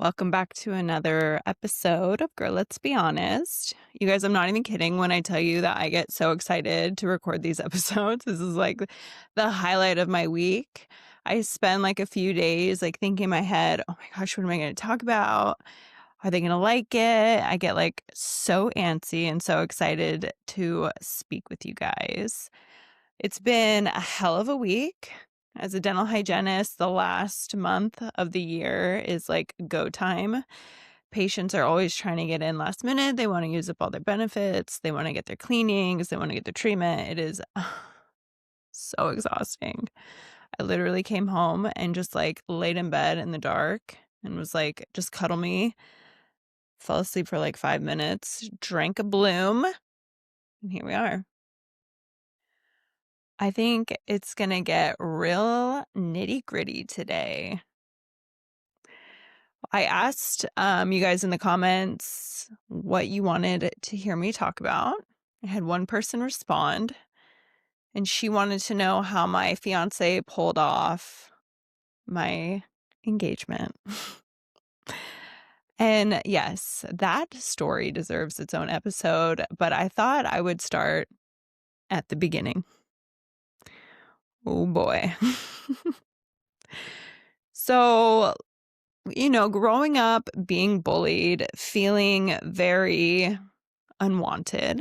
Welcome back to another episode of Girl, Let's Be Honest. You guys, I'm not even kidding when I tell you that I get so excited to record these episodes. This is like the highlight of my week. I spend like a few days like thinking in my head, oh my gosh, what am I going to talk about? Are they going to like it? I get like so antsy and so excited to speak with you guys. It's been a hell of a week. As a dental hygienist, the last month of the year is like go time. Patients are always trying to get in last minute. They want to use up all their benefits. They want to get their cleanings. They want to get their treatment. It is so exhausting. I literally came home and just like laid in bed in the dark and was like, just cuddle me. Fell asleep for like 5 minutes, drank a bloom, and here we are. I think it's going to get real nitty gritty today. I asked you guys in the comments what you wanted to hear me talk about. I had one person respond, and she wanted to know how my fiance pulled off my engagement. And yes, that story deserves its own episode, but I thought I would start at the beginning. Oh boy. So, growing up, being bullied, feeling very unwanted,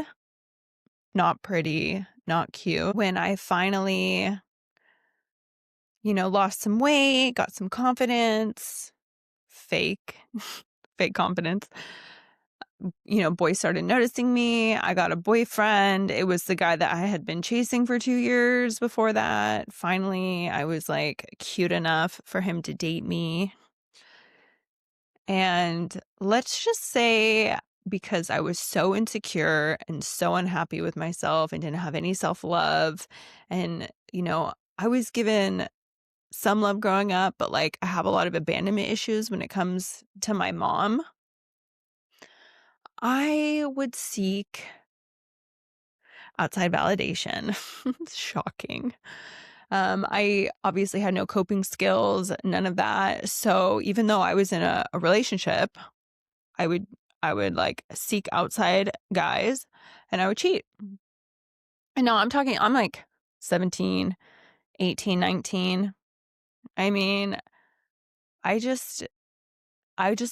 not pretty, not cute. When I finally, lost some weight, got some confidence, fake, fake confidence, boys started noticing me. I got a boyfriend. It was the guy that I had been chasing for 2 years before that. Finally, I was like cute enough for him to date me. And let's just say, because I was so insecure and so unhappy with myself and didn't have any self-love, and, I was given some love growing up, but like I have a lot of abandonment issues when it comes to my mom. I would seek outside validation. Shocking. I obviously had no coping skills, none of that. So even though I was in a relationship, I would like seek outside guys and I would cheat. And now I'm like 17, 18, 19. I mean, I just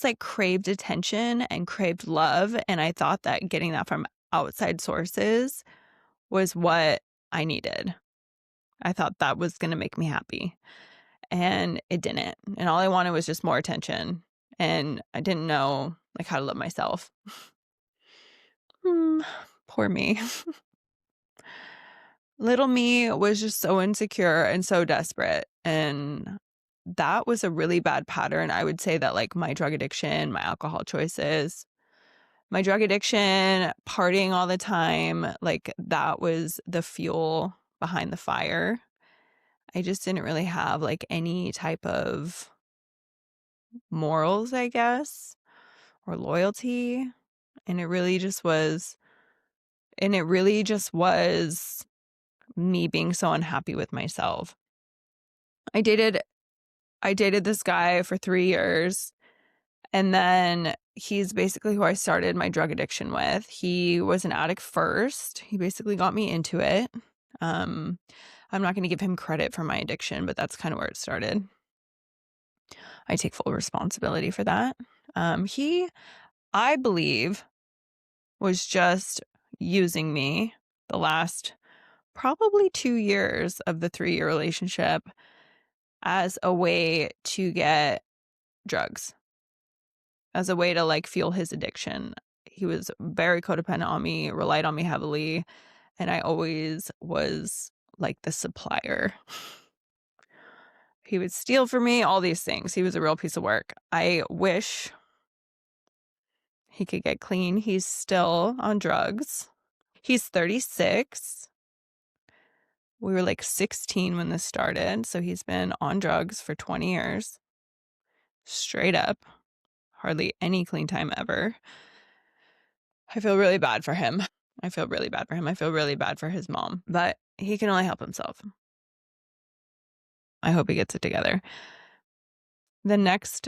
like craved attention and craved love. And I thought that getting that from outside sources was what I needed. I thought that was going to make me happy. And it didn't. And all I wanted was just more attention. And I didn't know like how to love myself. Poor me. Little me was just so insecure and so desperate. And that was a really bad pattern. I would say that like my drug addiction, my alcohol choices, my drug addiction, partying all the time, like that was the fuel behind the fire. I just didn't really have like any type of morals, I guess, or loyalty. And it really just was me being so unhappy with myself. I dated this guy for 3 years, and then he's basically who I started my drug addiction with. He was an addict first. He basically got me into it. I'm not going to give him credit for my addiction, but that's kind of where it started. I take full responsibility for that. He, I believe, was just using me the last probably 2 years of the 3-year relationship as a way to get drugs, as a way to like fuel his addiction. He was very codependent on me, relied on me heavily, and I always was like the supplier. He would steal from me, all these things. He was a real piece of work. I wish he could get clean. He's still on drugs. He's 36. We were like 16 when this started, so he's been on drugs for 20 years. Straight up. Hardly any clean time ever. I feel really bad for him. I feel really bad for his mom, but he can only help himself. I hope he gets it together. The next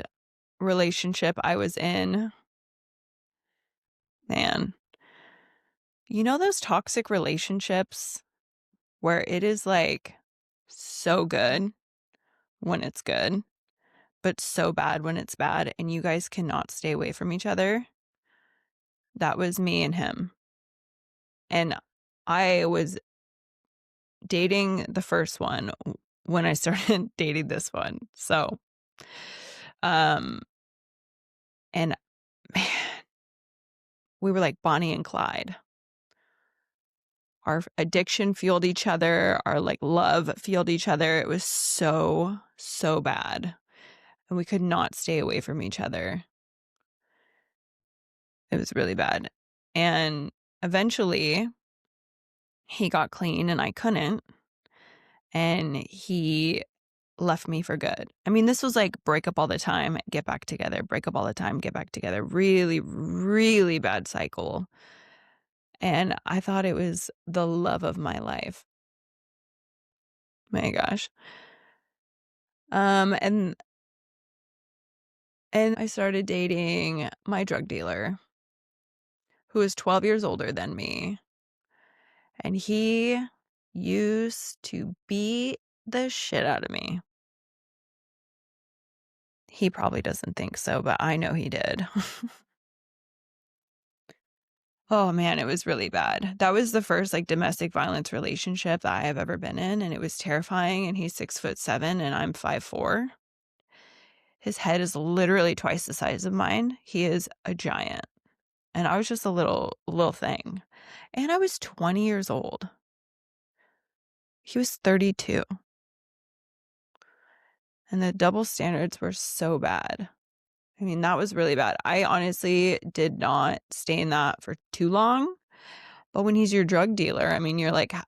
relationship I was in, man, you know those toxic relationships where it is like so good when it's good, but so bad when it's bad, and you guys cannot stay away from each other? That was me and him. And I was dating the first one when I started dating this one. So, um, and man, we were like Bonnie and Clyde. Our addiction fueled each other. Our like love fueled each other. It was so, so bad. And we could not stay away from each other. It was really bad. And eventually he got clean and I couldn't. And he left me for good. I mean, this was like break up all the time, get back together, break up all the time, get back together. Really, really bad cycle. And I thought it was the love of my life. My gosh. And I started dating my drug dealer, who is 12 years older than me. And he used to beat the shit out of me. He probably doesn't think so, but I know he did. Oh man, it was really bad. That was the first like domestic violence relationship that I have ever been in, and it was terrifying. And he's 6'7" and I'm 5'4". His head is literally twice the size of mine. He is a giant. And I was just a little thing. And I was 20 years old. He was 32. And the double standards were so bad. I mean, that was really bad. I honestly did not stay in that for too long. But when he's your drug dealer, I mean,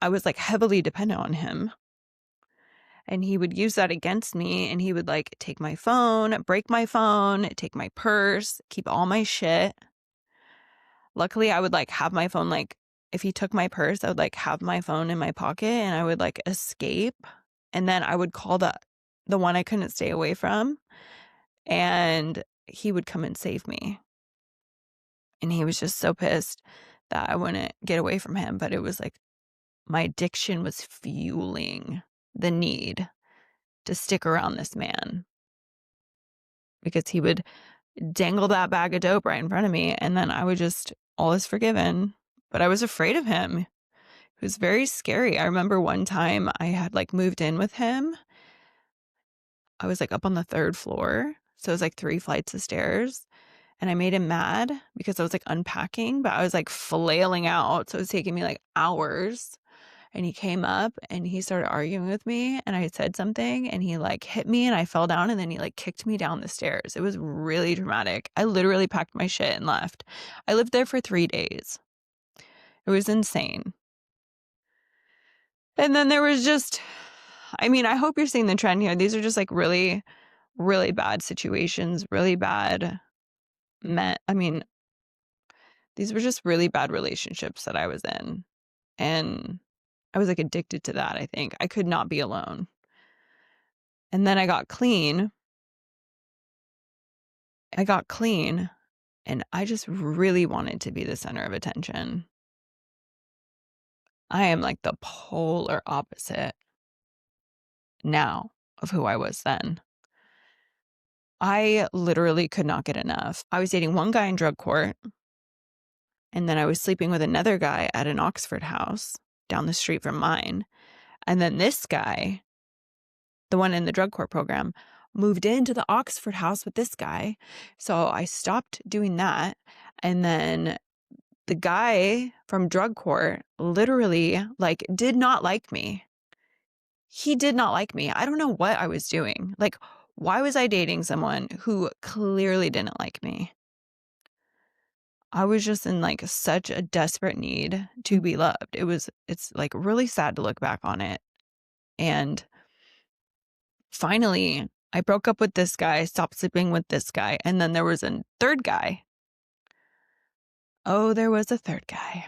I was like heavily dependent on him. And he would use that against me, and he would like take my phone, break my phone, take my purse, keep all my shit. Luckily, I would like have my phone, like if he took my purse, I would like have my phone in my pocket and I would like escape. And then I would call the one I couldn't stay away from, and he would come and save me. And he was just so pissed that I wouldn't get away from him. But it was like my addiction was fueling the need to stick around this man, because he would dangle that bag of dope right in front of me, and then I would just, all is forgiven. But I was afraid of him. It was very scary. I remember one time I had like moved in with him. I was like up on the 3rd floor. So it was like 3 flights of stairs. And I made him mad because I was like unpacking, but I was like flailing out. So it was taking me like hours. And he came up and he started arguing with me, and I said something and he like hit me and I fell down, and then he like kicked me down the stairs. It was really dramatic. I literally packed my shit and left. I lived there for 3 days. It was insane. And then there was just, I mean, I hope you're seeing the trend here. These are just like really, really bad situations, really bad men. I mean, these were just really bad relationships that I was in. And I was like addicted to that, I think. I could not be alone. And then I got clean. And I just really wanted to be the center of attention. I am like the polar opposite now of who I was then. I literally could not get enough. I was dating one guy in drug court, and then I was sleeping with another guy at an Oxford house down the street from mine. And then this guy, the one in the drug court program, moved into the Oxford house with this guy. So I stopped doing that. And then the guy from drug court literally like did not like me. He did not like me. I don't know what I was doing. Like, why was I dating someone who clearly didn't like me? I was just in like such a desperate need to be loved. It's like really sad to look back on it. And finally, I broke up with this guy, stopped sleeping with this guy, and then there was a third guy. Oh, there was a third guy.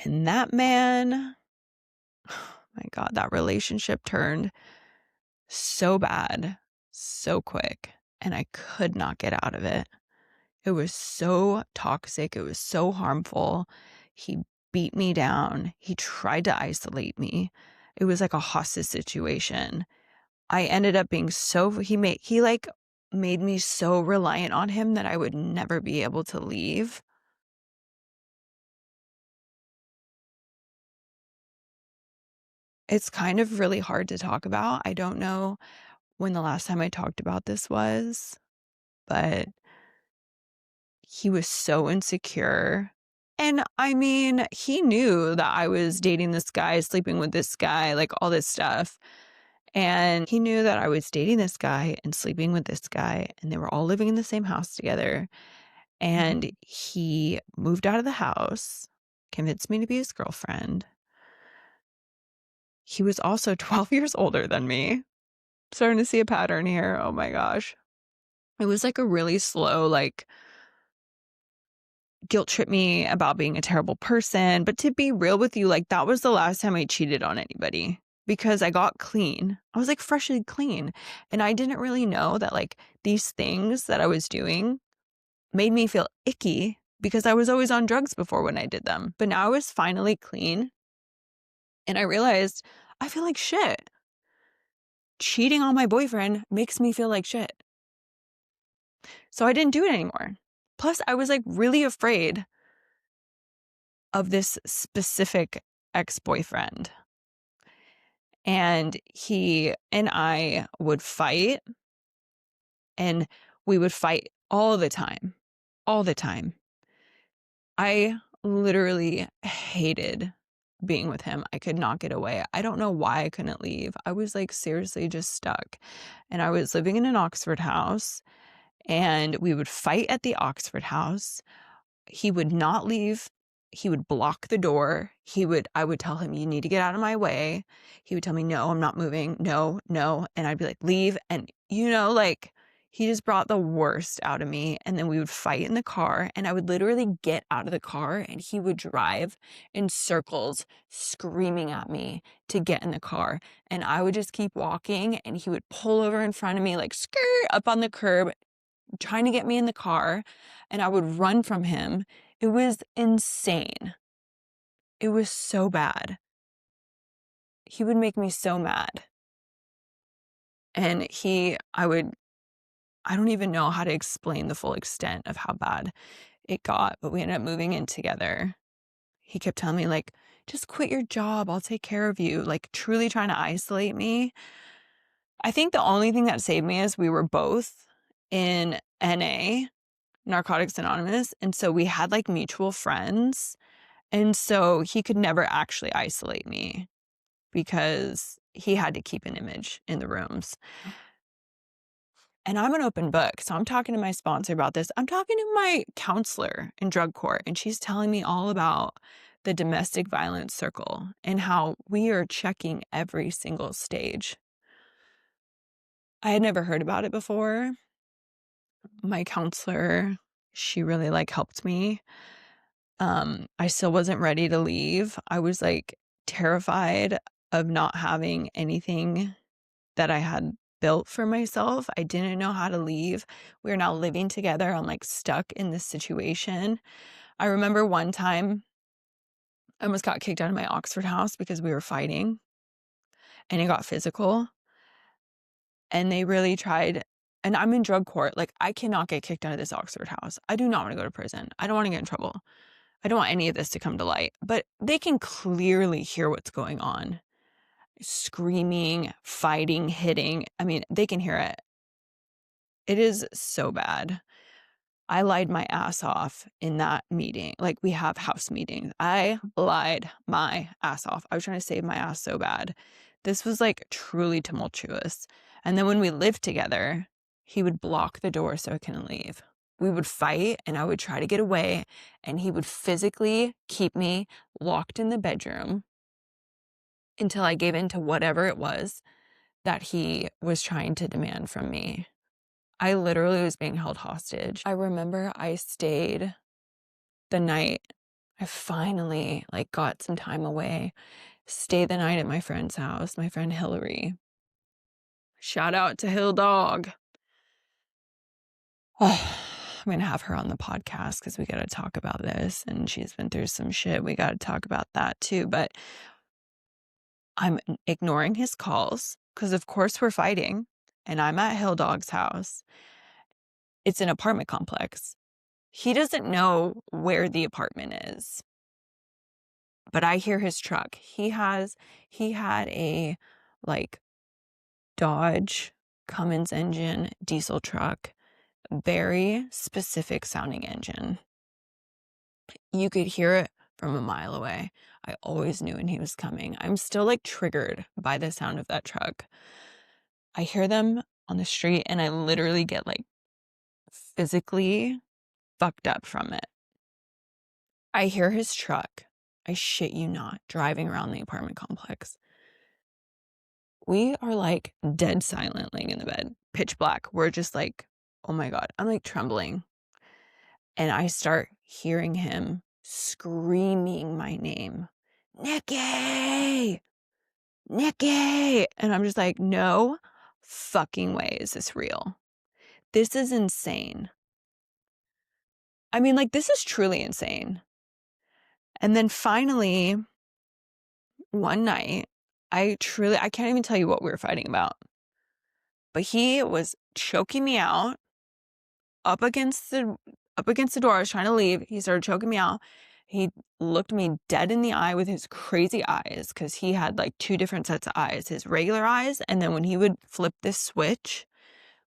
And that man, oh my God, that relationship turned so bad, so quick, and I could not get out of it. It was so toxic, it was so harmful. He beat me down, he tried to isolate me. It was like a hostage situation. I ended up being so made me so reliant on him that I would never be able to leave. It's kind of really hard to talk about. I don't know when the last time I talked about this was, but he was so insecure. And I mean, he knew that I was dating this guy, sleeping with this guy, like all this stuff. And he knew that I was dating this guy and sleeping with this guy, and they were all living in the same house together. And he moved out of the house, convinced me to be his girlfriend. He was also 12 years older than me. Starting to see a pattern here. Oh my gosh. It was like a really slow, like, guilt trip me about being a terrible person. But to be real with you, like, that was the last time I cheated on anybody because I got clean. I was like freshly clean. And I didn't really know that, like, these things that I was doing made me feel icky because I was always on drugs before when I did them. But now I was finally clean and I realized I feel like shit. Cheating on my boyfriend makes me feel like shit. So I didn't do it anymore. Plus, I was like really afraid of this specific ex-boyfriend. And he and I would fight, and we would fight all the time. All the time. I literally hated being with him. I could not get away. I don't know why I couldn't leave. I was like seriously just stuck. And I was living in an Oxford house, and we would fight at the Oxford house. He would not leave. He would block the door. I would tell him, you need to get out of my way. He would tell me, no, I'm not moving. No, no. And I'd be like, leave. And, like, he just brought the worst out of me. And then we would fight in the car, and I would literally get out of the car and he would drive in circles screaming at me to get in the car. And I would just keep walking, and he would pull over in front of me, like, skirt up on the curb, trying to get me in the car, and I would run from him. It was insane. It was so bad. He would make me so mad. And I don't even know how to explain the full extent of how bad it got, but we ended up moving in together. He kept telling me, like, just quit your job, I'll take care of you, like truly trying to isolate me. I think the only thing that saved me is we were both in NA, Narcotics Anonymous. And so we had like mutual friends. And so he could never actually isolate me because he had to keep an image in the rooms. And I'm an open book. So I'm talking to my sponsor about this. I'm talking to my counselor in drug court, and she's telling me all about the domestic violence circle and how we are checking every single stage. I had never heard about it before. My counselor, she really like helped me. I still wasn't ready to leave. I was like terrified of not having anything that I had built for myself. I didn't know how to leave. We are now living together. I'm like stuck in this situation. I remember one time I almost got kicked out of my Oxford house because we were fighting, and it got physical. And they really tried. And I'm in drug court. Like, I cannot get kicked out of this Oxford house. I do not want to go to prison. I don't want to get in trouble. I don't want any of this to come to light, but they can clearly hear what's going on. Screaming, fighting, hitting. I mean, they can hear it. It is so bad. I lied my ass off in that meeting. Like, we have house meetings. I lied my ass off. I was trying to save my ass so bad. This was like truly tumultuous. And then when we lived together, he would block the door so I couldn't leave. We would fight, and I would try to get away, and he would physically keep me locked in the bedroom until I gave in to whatever it was that he was trying to demand from me. I literally was being held hostage. I remember I stayed the night. I finally like got some time away, stayed the night at my friend's house, my friend Hillary. Shout out to Hill Dog. Oh, I'm going to have her on the podcast because we got to talk about this. And she's been through some shit. We got to talk about that too. But I'm ignoring his calls because, of course, we're fighting. And I'm at Hill Dog's house. It's an apartment complex. He doesn't know where the apartment is, but I hear his truck. He had a like Dodge Cummins engine diesel truck, very specific sounding engine. You could hear it from a mile away. I always knew when he was coming. I'm still like triggered by the sound of that truck. I hear them on the street and I literally get like physically fucked up from it. I hear his truck. I shit you not, driving around the apartment complex. We are like dead silent laying in the bed, pitch black. We're just like, oh my God, I'm like trembling. And I start hearing him screaming my name, Nikki, Nikki. And I'm just like, no fucking way is this real. This is insane. I mean, like, this is truly insane. And then finally, one night, I can't even tell you what we were fighting about, but he was choking me out up against the door. I was trying to leave. He started choking me out. He looked me dead in the eye with his crazy eyes because he had like two different sets of eyes, his regular eyes, and then when he would flip this switch,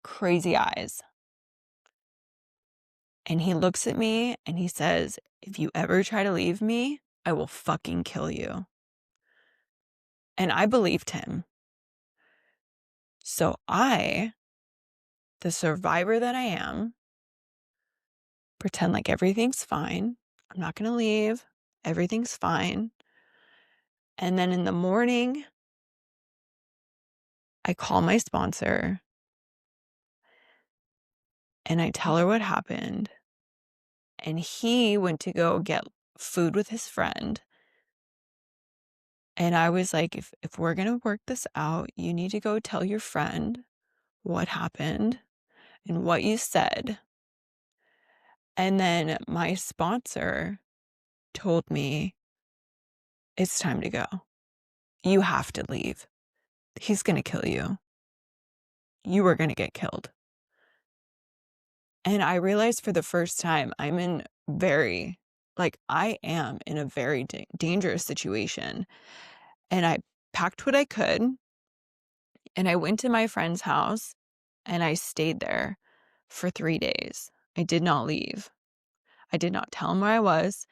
crazy eyes. And he looks at me and he says, if you ever try to leave me, I will fucking kill you. And I believed him. So I, the survivor that I am, pretend like everything's fine. I'm not going to leave. Everything's fine. And then in the morning, I call my sponsor and I tell her what happened. And he went to go get food with his friend. And I was like, if we're going to work this out, you need to go tell your friend what happened and what you said. And then my sponsor told me, it's time to go. You have to leave. He's going to kill you. You are going to get killed. And I realized for the first time, I am in a very dangerous situation. And I packed what I could and I went to my friend's house and I stayed there for 3 days. I did not leave. I did not tell him where I was.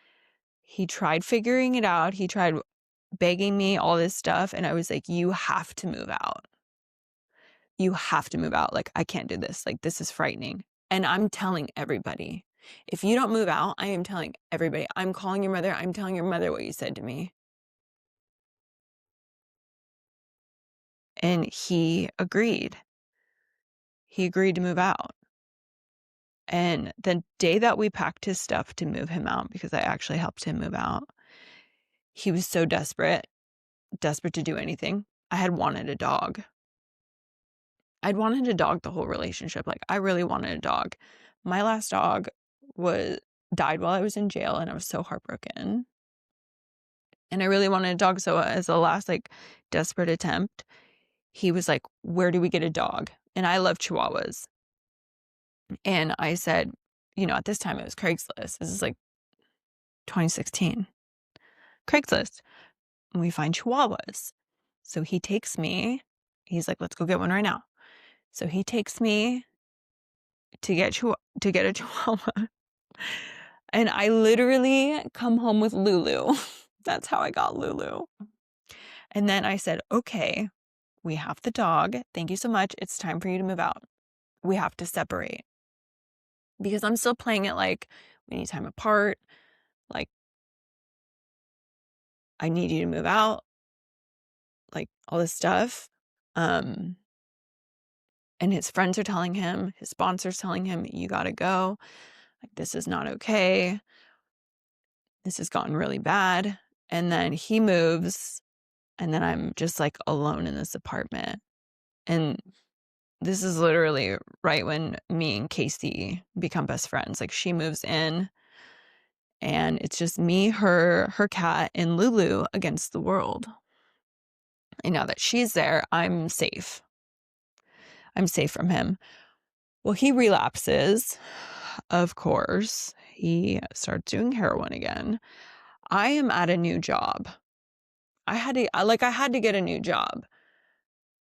He tried figuring it out. He tried begging me all this stuff. And I was like, you have to move out. You have to move out. Like, I can't do this. Like, this is frightening. And I'm telling everybody, if you don't move out, I am telling everybody. I'm calling your mother. I'm telling your mother what you said to me. And he agreed. He agreed to move out. And the day that we packed his stuff to move him out, because I actually helped him move out, he was so desperate to do anything. I had wanted a dog. I'd wanted a dog the whole relationship. Like, I really wanted a dog. My last dog died while I was in jail, and I was so heartbroken. And I really wanted a dog. So as a last, like, desperate attempt, he was like, where do we get a dog? And I love Chihuahuas. And I said, at this time it was Craigslist. This is like 2016. Craigslist. And we find Chihuahuas. So he takes me. He's like, let's go get one right now. So he takes me to get a Chihuahua. And I literally come home with Lulu. That's how I got Lulu. And then I said, okay, we have the dog. Thank you so much. It's time for you to move out. We have to separate. Because I'm still playing it like we need time apart. Like, I need you to move out. Like, all this stuff. And his friends are telling him, his sponsor's telling him, you gotta go. Like, this is not okay. This has gotten really bad. And then he moves, and then I'm just like alone in this apartment. And this is literally right when me and Casey become best friends. Like, she moves in and it's just me, her cat, and Lulu against the world. And now that she's there, I'm safe. I'm safe from him. Well, he relapses, of course. He starts doing heroin again. I am at a new job. I had to get a new job,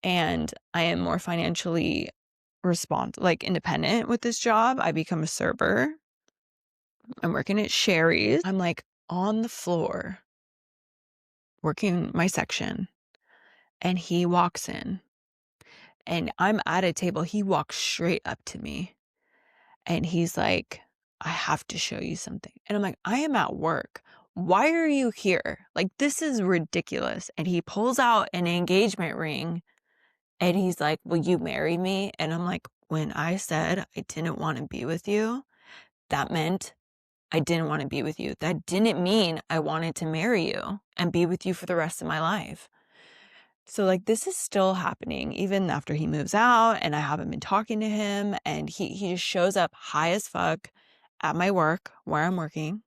and I am more financially independent with this job. I become a server. I'm working at Sherry's. I'm like on the floor working my section, and he walks in, and I'm at a table. He walks straight up to me, and he's like, "I have to show you something." And I'm like, "I am at work. Why are you here? Like, this is ridiculous." And he pulls out an engagement ring, and he's like, "Will you marry me?" And I'm like, "When I said I didn't want to be with you, that meant I didn't want to be with you. That didn't mean I wanted to marry you and be with you for the rest of my life." So, like, this is still happening even after he moves out, and I haven't been talking to him, and he just shows up high as fuck at my work where I'm working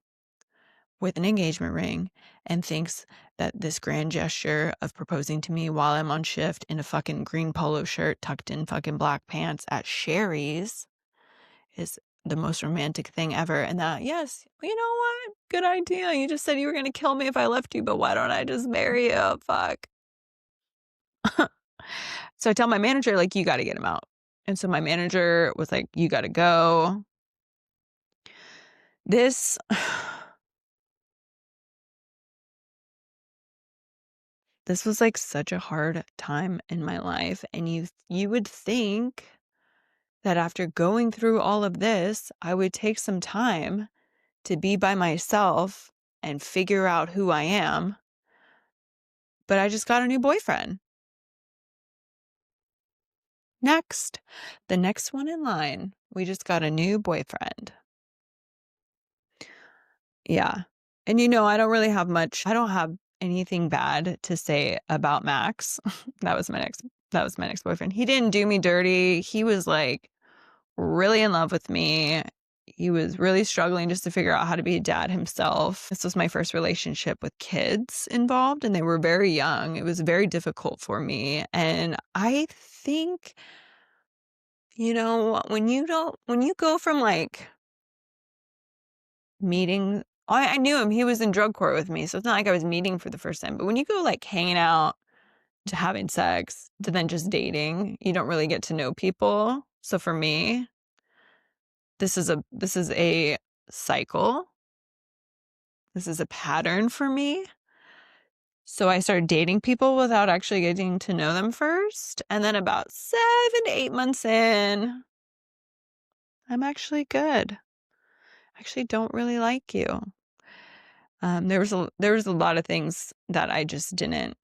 with an engagement ring and thinks that this grand gesture of proposing to me while I'm on shift in a fucking green polo shirt tucked in fucking black pants at Sherry's is the most romantic thing ever. And that, yes, you know what? Good idea. You just said you were going to kill me if I left you, but why don't I just marry you? Fuck. So I tell my manager, like, you got to get him out. And so my manager was like, you got to go. This, this was like such a hard time in my life. And you would think that after going through all of this, I would take some time to be by myself and figure out who I am. But I just got a new boyfriend. Next, the next one in line, we just got a new boyfriend. Yeah. And I don't have anything bad to say about Max. That was my next boyfriend. He didn't do me dirty. He was like really in love with me. He was really struggling just to figure out how to be a dad himself. This was my first relationship with kids involved, and they were very young. It was very difficult for me. And I think, when you go from like meeting, I knew him. He was in drug court with me, so it's not like I was meeting for the first time. But when you go like hanging out to having sex to then just dating, you don't really get to know people. So for me, this is a cycle. This is a pattern for me. So I started dating people without actually getting to know them first. And then about 7 to 8 months in, I'm actually good. I actually don't really like you. There was a lot of things that I just didn't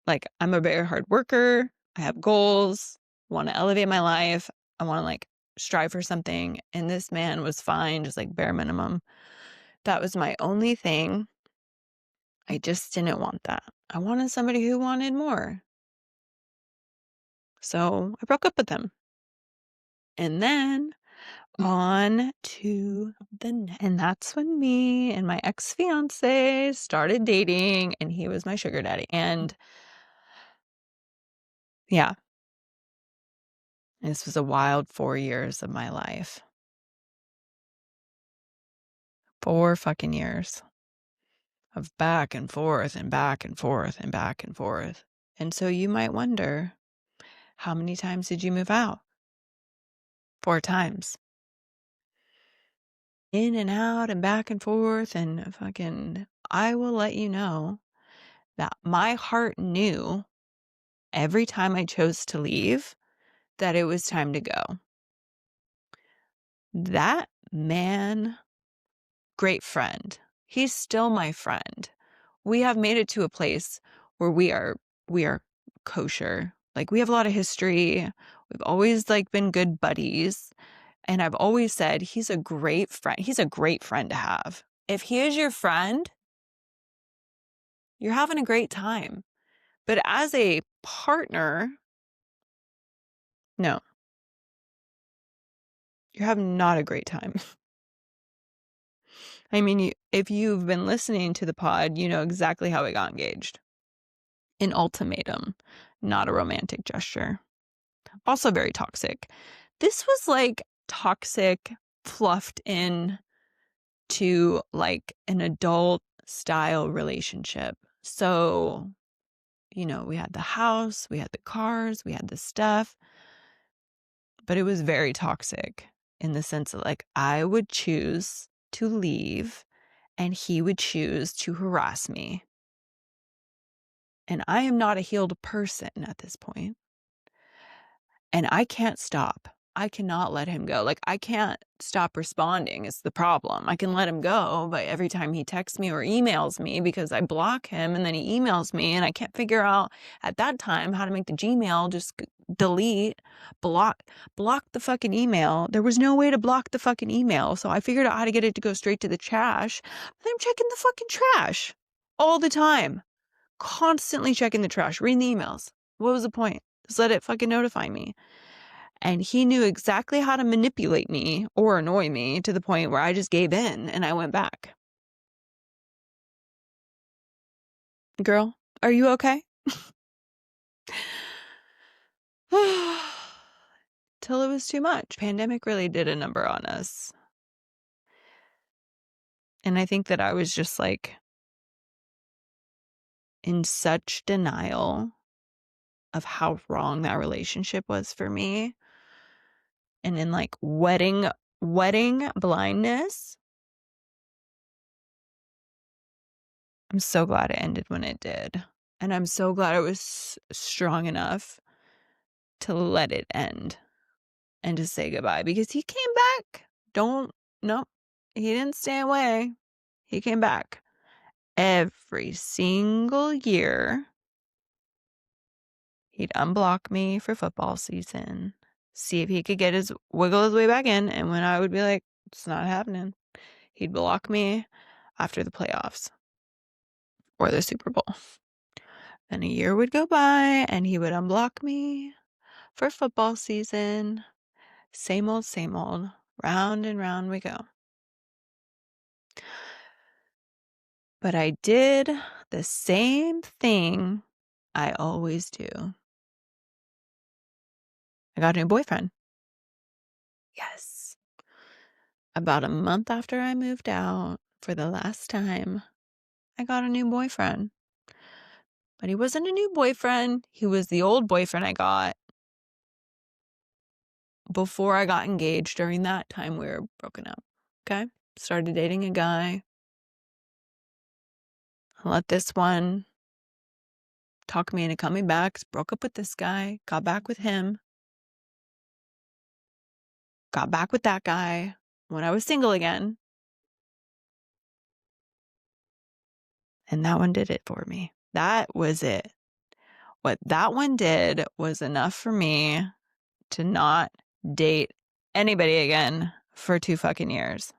like. I'm a very hard worker. I have goals, want to elevate my life. I want to like strive for something. And this man was fine, just like bare minimum. That was my only thing. I just didn't want that. I wanted somebody who wanted more. So I broke up with him. And then on to the next. And that's when me and my ex-fiance started dating, and he was my sugar daddy. And yeah, this was a wild 4 years of my life. 4 fucking years of back and forth and back and forth and back and forth. And so you might wonder, how many times did you move out? 4 times. In and out and back and forth, and fucking, I will let you know that my heart knew every time I chose to leave that it was time to go. That man, great friend. He's still my friend. We have made it to a place where we are kosher. Like, we have a lot of history. We've always like been good buddies. And I've always said he's a great friend. He's a great friend to have. If he is your friend, you're having a great time. But as a partner, No. You're having not a great time. I mean, if you've been listening to the pod, you know exactly how we got engaged. An ultimatum, not a romantic gesture. Also very toxic. This was like toxic, fluffed in to like an adult style relationship. So, you know, we had the house, we had the cars, we had the stuff, but it was very toxic in the sense that like I would choose to leave and he would choose to harass me. And I am not a healed person at this point. And I can't stop. I cannot let him go. Like, I can't stop responding is the problem. I can let him go, but every time he texts me or emails me, because I block him and then he emails me and I can't figure out at that time how to make the Gmail just delete, block the fucking email. There was no way to block the fucking email. So I figured out how to get it to go straight to the trash. But I'm checking the fucking trash all the time. Constantly checking the trash, reading the emails. What was the point? Just let it fucking notify me. And he knew exactly how to manipulate me or annoy me to the point where I just gave in and I went back. Girl, are you okay? Till it was too much. Pandemic really did a number on us. And I think that I was just like in such denial of how wrong that relationship was for me. And in like wedding blindness. I'm so glad it ended when it did. And I'm so glad I was strong enough to let it end and to say goodbye because he came back. No, he didn't stay away. He came back every single year. He'd unblock me for football season, see if he could wiggle his way back in. And when I would be like, it's not happening, he'd block me after the playoffs or the Super Bowl. Then a year would go by and he would unblock me for football season. Same old, round and round we go. But I did the same thing I always do. I got a new boyfriend. Yes. About a month after I moved out for the last time, I got a new boyfriend. But he wasn't a new boyfriend. He was the old boyfriend I got before I got engaged. During that time, we were broken up. Okay? Started dating a guy. I let this one talk me into coming back. Broke up with this guy. Got back with him. Got back with that guy when I was single again. And that one did it for me. That was it. What that one did was enough for me to not date anybody again for 2 fucking years.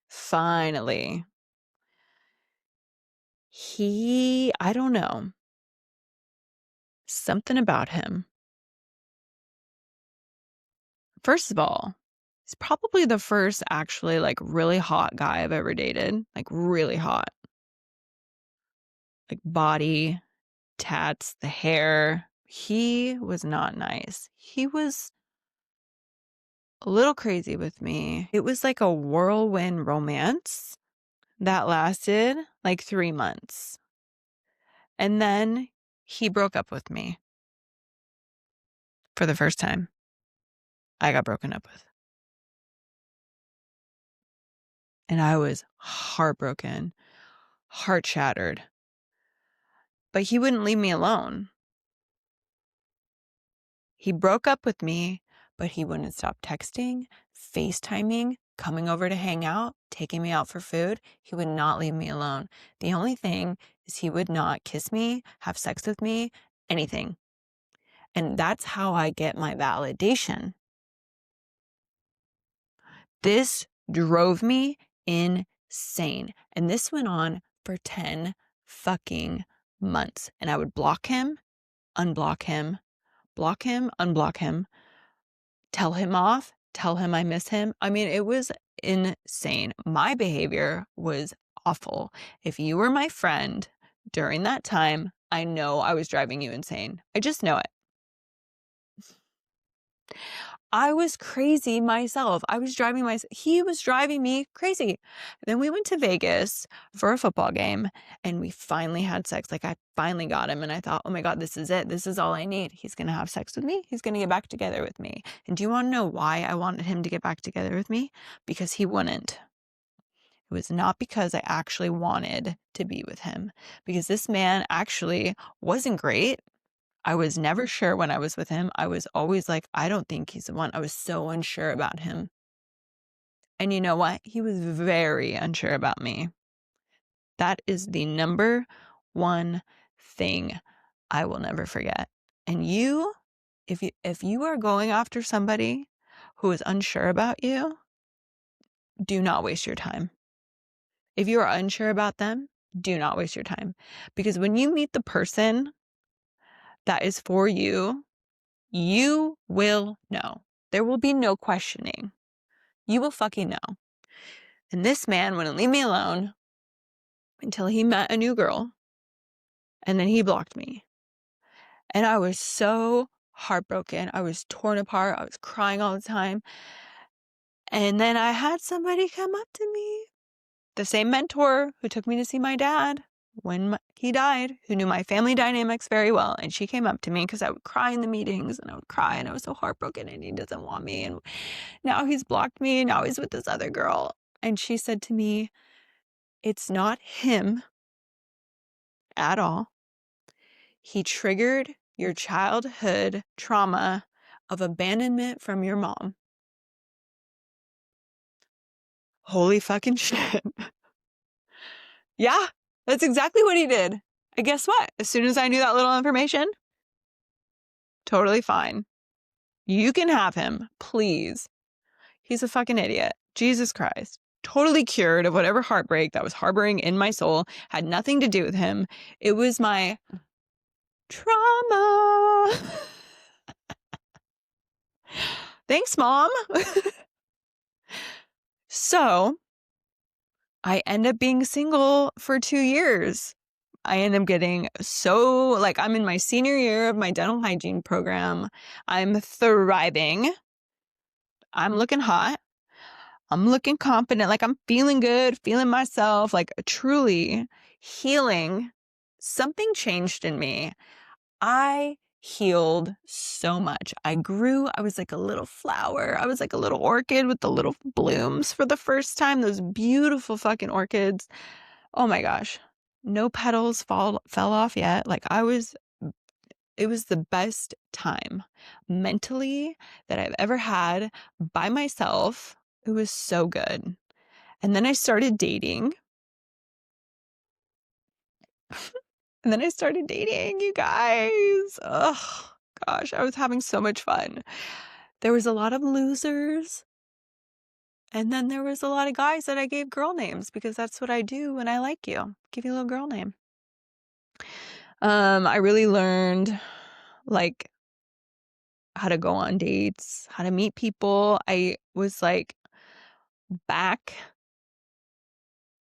Finally. I don't know. Something about him. First of all, he's probably the first actually like really hot guy I've ever dated. Like really hot. Like body, tats, the hair. He was not nice. He was a little crazy with me. It was like a whirlwind romance that lasted like 3 months. And then he broke up with me for the first time. I got broken up with. And I was heartbroken, heart shattered. But he wouldn't leave me alone. He broke up with me, but he wouldn't stop texting, FaceTiming, coming over to hang out, taking me out for food. He would not leave me alone. The only thing is he would not kiss me, have sex with me, anything. And that's how I get my validation. This drove me insane. And this went on for 10 fucking months. And I would block him, unblock him, block him, unblock him, tell him off, tell him I miss him. I mean, it was insane. My behavior was awful. If you were my friend during that time, I know I was driving you insane. I just know it. I was crazy myself. He was driving me crazy. Then we went to Vegas for a football game and we finally had sex. Like I finally got him and I thought, oh my God, this is it. This is all I need. He's going to have sex with me. He's going to get back together with me. And do you want to know why I wanted him to get back together with me? Because he wouldn't. It was not because I actually wanted to be with him, because this man actually wasn't great. I was never sure when I was with him. I was always like, I don't think he's the one. I was so unsure about him. And you know what? He was very unsure about me. That is the number one thing I will never forget. And if you are going after somebody who is unsure about you, do not waste your time. If you are unsure about them, do not waste your time. Because when you meet the person that is for you, you will know. There will be no questioning. You will fucking know. And this man wouldn't leave me alone until he met a new girl. And then he blocked me. And I was so heartbroken. I was torn apart. I was crying all the time. And then I had somebody come up to me, the same mentor who took me to see my dad when he died, who knew my family dynamics very well. And she came up to me because I would cry in the meetings and I would cry and I was so heartbroken and he doesn't want me. And now he's blocked me. Now he's with this other girl. And she said to me, it's not him at all. He triggered your childhood trauma of abandonment from your mom. Holy fucking shit. Yeah, that's exactly what he did. And guess what? As soon as I knew that little information, totally fine. You can have him, please. He's a fucking idiot. Jesus Christ. Totally cured of whatever heartbreak that was harboring in my soul. Had nothing to do with him. It was my trauma. Thanks, Mom. So I end up being single for 2 years. I end up getting I'm in my senior year of my dental hygiene program. I'm thriving. I'm looking hot. I'm looking confident. Like I'm feeling good, feeling myself, like truly healing. Something changed in me. I healed so much. I grew. I was like a little flower. I was like a little orchid with the little blooms for the first time. Those beautiful fucking orchids. Oh my gosh. No petals fell off yet. It was the best time mentally that I've ever had by myself. It was so good. And then I started dating. You guys. Oh, gosh, I was having so much fun. There was a lot of losers. And then there was a lot of guys that I gave girl names because that's what I do when I like you. Give you a little girl name. I really learned like how to go on dates, how to meet people. I was like back.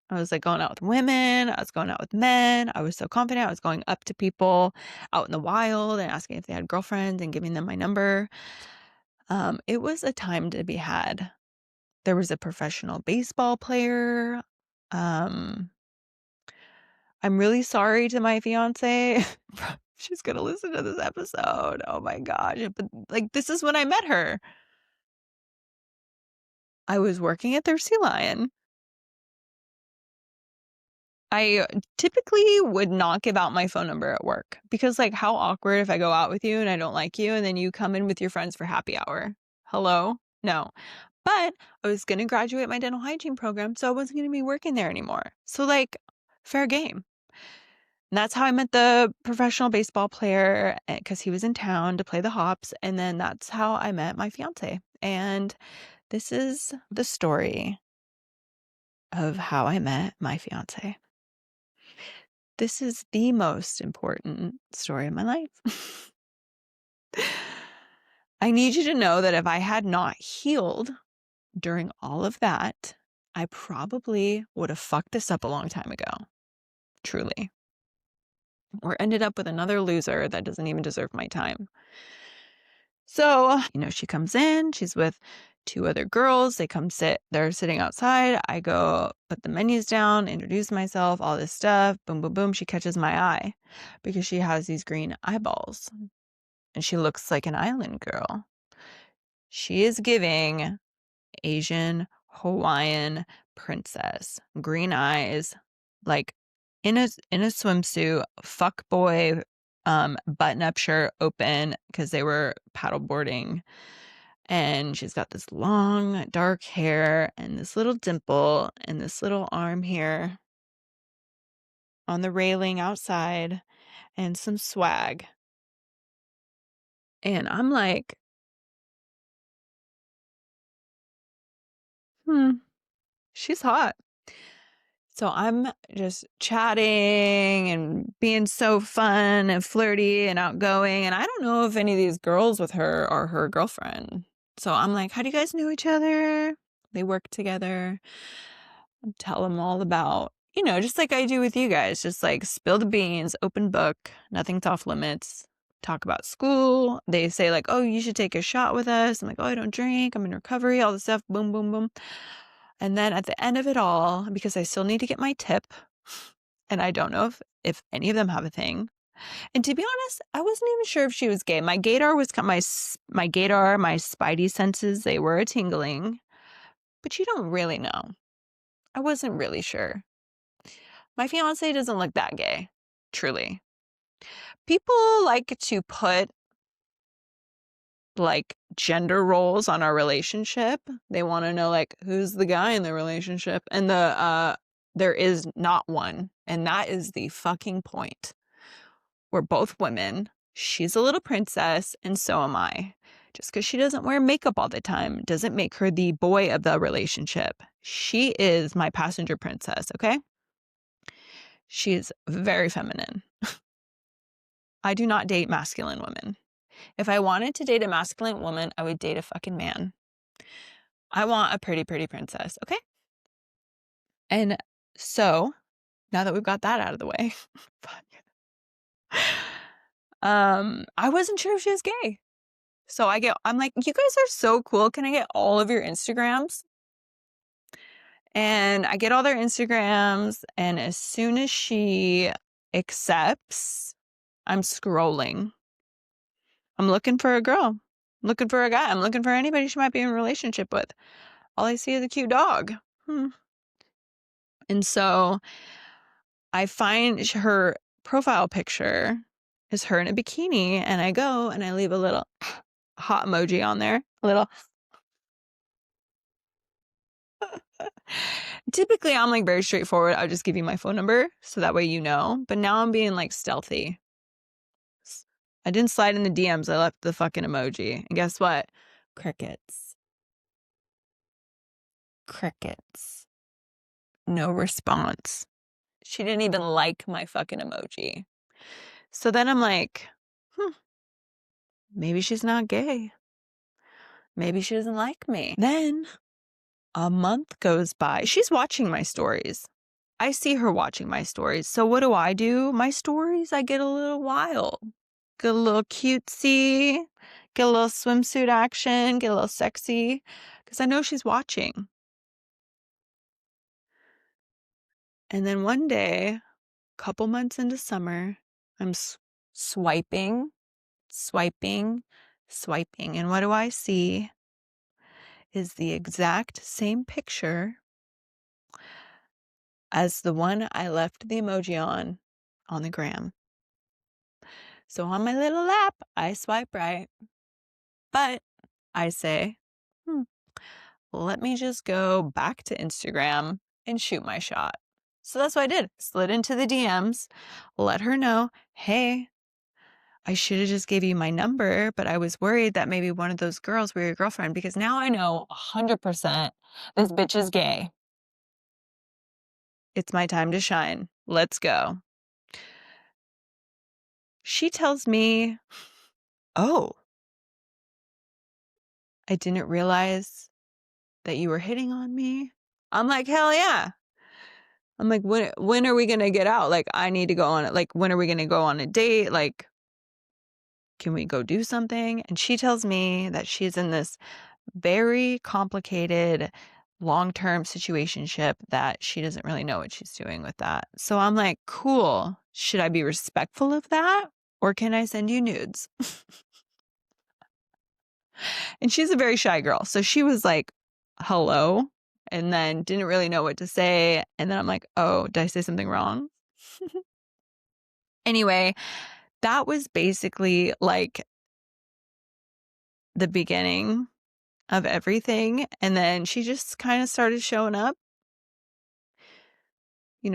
I was like going out with women. I was going out with men. I was so confident. I was going up to people out in the wild and asking if they had girlfriends and giving them my number. It was a time to be had. There was a professional baseball player. I'm really sorry to my fiance. She's going to listen to this episode. Oh my gosh. But like, this is when I met her. I was working at Thirsty Lion. I typically would not give out my phone number at work because like how awkward if I go out with you and I don't like you and then you come in with your friends for happy hour. Hello? No. But I was going to graduate my dental hygiene program, so I wasn't going to be working there anymore. So like fair game. And that's how I met the professional baseball player because he was in town to play the hops. And then that's how I met my fiance. And this is the story of how I met my fiance. This is the most important story of my life. I need you to know that if I had not healed during all of that, I probably would have fucked this up a long time ago. Truly. Or ended up with another loser that doesn't even deserve my time. So, she comes in, she's with two other girls. They're sitting outside. I go put the menus down, introduce myself, all this stuff. Boom, boom, boom. She catches my eye because she has these green eyeballs and she looks like an island girl. She is giving Asian Hawaiian princess, green eyes, like in a swimsuit, fuck boy, button-up shirt open because they were paddleboarding. And she's got this long dark hair and this little dimple and this little arm here on the railing outside and some swag. And I'm like, she's hot. So I'm just chatting and being so fun and flirty and outgoing. And I don't know if any of these girls with her are her girlfriend. So I'm like, how do you guys know each other? They work together. Tell them all about, just like I do with you guys, just like spill the beans, open book, nothing's off limits. Talk about school. They say like, oh, you should take a shot with us. I'm like, oh, I don't drink. I'm in recovery, all this stuff. Boom, boom, boom. And then at the end of it all, because I still need to get my tip, and I don't know if any of them have a thing. And to be honest, I wasn't even sure if she was gay. My gaydar was my gaydar, my spidey senses, they were tingling. But you don't really know. I wasn't really sure. My fiance doesn't look that gay, truly. People like to put like gender roles on our relationship. They want to know like who's the guy in the relationship, and there is not one, and that is the fucking point. We're both women. She's a little princess, and so am I. Just because she doesn't wear makeup all the time doesn't make her the boy of the relationship. She is my passenger princess, okay? She's very feminine. I do not date masculine women. If I wanted to date a masculine woman, I would date a fucking man. I want a pretty, pretty princess, okay? And so, now that we've got that out of the way, I wasn't sure if she was gay. So I'm like, you guys are so cool. Can I get all of your Instagrams? And I get all their Instagrams. And as soon as she accepts, I'm scrolling. I'm looking for a girl. I'm looking for a guy. I'm looking for anybody she might be in a relationship with. All I see is a cute dog. And so I find her profile picture is her in a bikini. And I go and I leave a little hot emoji on there. A little. Typically, I'm like very straightforward. I'll just give you my phone number so that way you know. But now I'm being like stealthy. I didn't slide in the DMs. I left the fucking emoji. And guess what? Crickets. Crickets. No response. She didn't even like my fucking emoji. So then I'm like, maybe she's not gay. Maybe she doesn't like me. Then a month goes by. She's watching my stories. I see her watching my stories. So what do? My stories, I get a little wild. Get a little cutesy. Get a little swimsuit action. Get a little sexy. Because I know she's watching. And then one day, a couple months into summer, I'm swiping. And what do I see? Is the exact same picture as the one I left the emoji on the gram. So on my little lap, I swipe right. But I say, let me just go back to Instagram and shoot my shot. So that's what I did. Slid into the DMs, let her know, hey, I should have just gave you my number, but I was worried that maybe one of those girls were your girlfriend because now I know 100% this bitch is gay. It's my time to shine. Let's go. She tells me, oh, I didn't realize that you were hitting on me. I'm like, hell yeah. I'm like, when are we going to get out? Like, I need to go on it. Like, when are we going to go on a date? Like, can we go do something? And she tells me that she's in this very complicated long-term situationship that she doesn't really know what she's doing with that. So I'm like, cool. Should I be respectful of that? Or can I send you nudes? And she's a very shy girl. So she was like, hello. And then didn't really know what to say. And then I'm like, oh, did I say something wrong? Anyway, that was basically like the beginning of everything. And then she just kind of started showing up,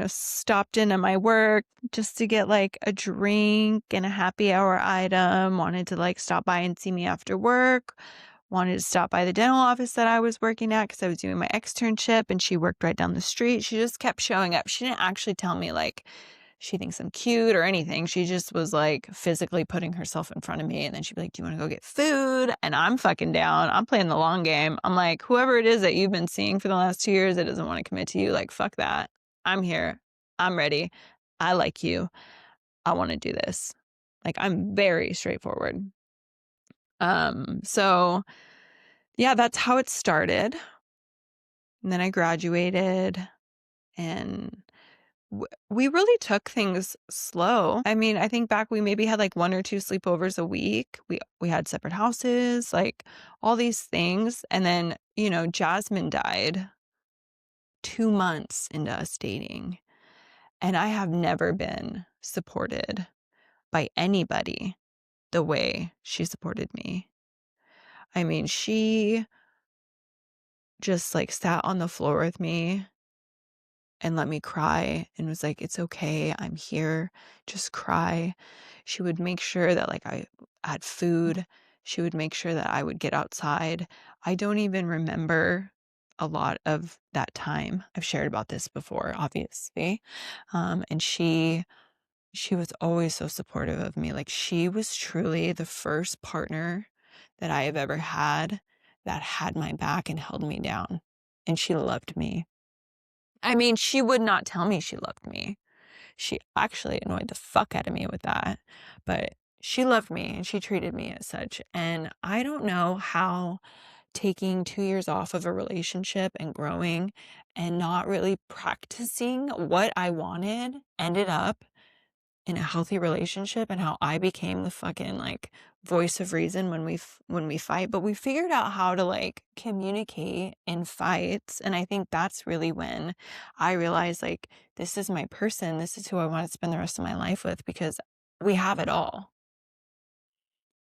stopped in at my work just to get like a drink and a happy hour item, wanted to like stop by and see me after work, wanted to stop by the dental office that I was working at because I was doing my externship and she worked right down the street. She just kept showing up. She didn't actually tell me like she thinks I'm cute or anything. She just was like physically putting herself in front of me. And then she'd be like, do you want to go get food? And I'm fucking down. I'm playing the long game. I'm like, whoever it is that you've been seeing for the last 2 years that doesn't want to commit to you, like, fuck that. I'm here. I'm ready. I like you. I want to do this. Like, I'm very straightforward. So yeah, that's how it started. And then I graduated and we really took things slow. I mean, I think back we maybe had like 1 or 2 sleepovers a week. We had separate houses, like all these things. And then, Jasmine died 2 months into us dating. And I have never been supported by anybody the way she supported me. I mean, she just like sat on the floor with me and let me cry and was like, it's okay. I'm here. Just cry. She would make sure that like I had food. She would make sure that I would get outside. I don't even remember a lot of that time. I've shared about this before, obviously. And she was always so supportive of me. Like she was truly the first partner that I have ever had that had my back and held me down. And she loved me. I mean, she would not tell me she loved me. She actually annoyed the fuck out of me with that. But she loved me and she treated me as such. And I don't know how taking 2 years off of a relationship and growing and not really practicing what I wanted ended up in a healthy relationship and how I became the fucking like voice of reason when we fight. But we figured out how to like communicate in fights, and I think that's really when I realized like this is my person, this is who I want to spend the rest of my life with, because we have it all.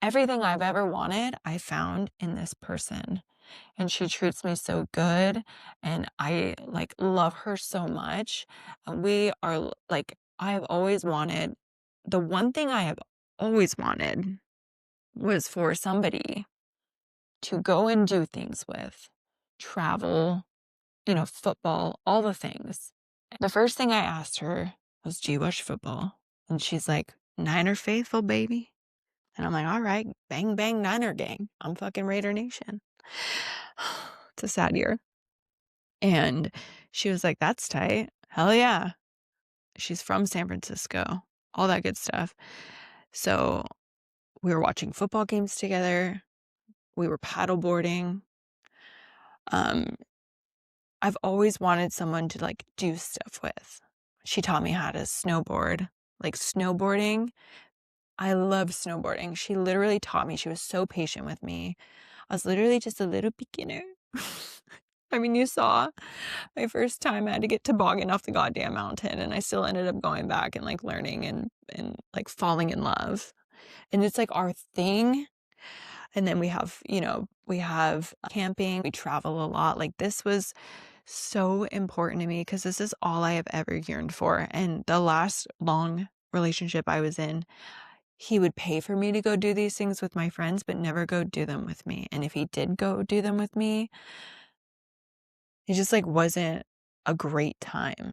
Everything I've ever wanted I found in this person, and she treats me so good and I like love her so much. We are like, I've always wanted, the one thing I have always wanted was for somebody to go and do things with, travel, football, all the things. The first thing I asked her was, do you watch football? And she's like, Niner faithful, baby. And I'm like, all right, bang, bang, Niner gang. I'm fucking Raider Nation. It's a sad year. And she was like, that's tight. Hell yeah. She's from San Francisco, all that good stuff. So we were watching football games together. We were paddleboarding. I've always wanted someone to like do stuff with. She taught me how to snowboard, like snowboarding. I love snowboarding. She literally taught me. She was so patient with me. I was literally just a little beginner. I mean, you saw my first time I had to get toboggan off the goddamn mountain, and I still ended up going back and like learning and like falling in love. And it's like our thing. And then we have camping. We travel a lot. Like this was so important to me because this is all I have ever yearned for. And the last long relationship I was in, he would pay for me to go do these things with my friends, but never go do them with me. And if he did go do them with me, it just like wasn't a great time.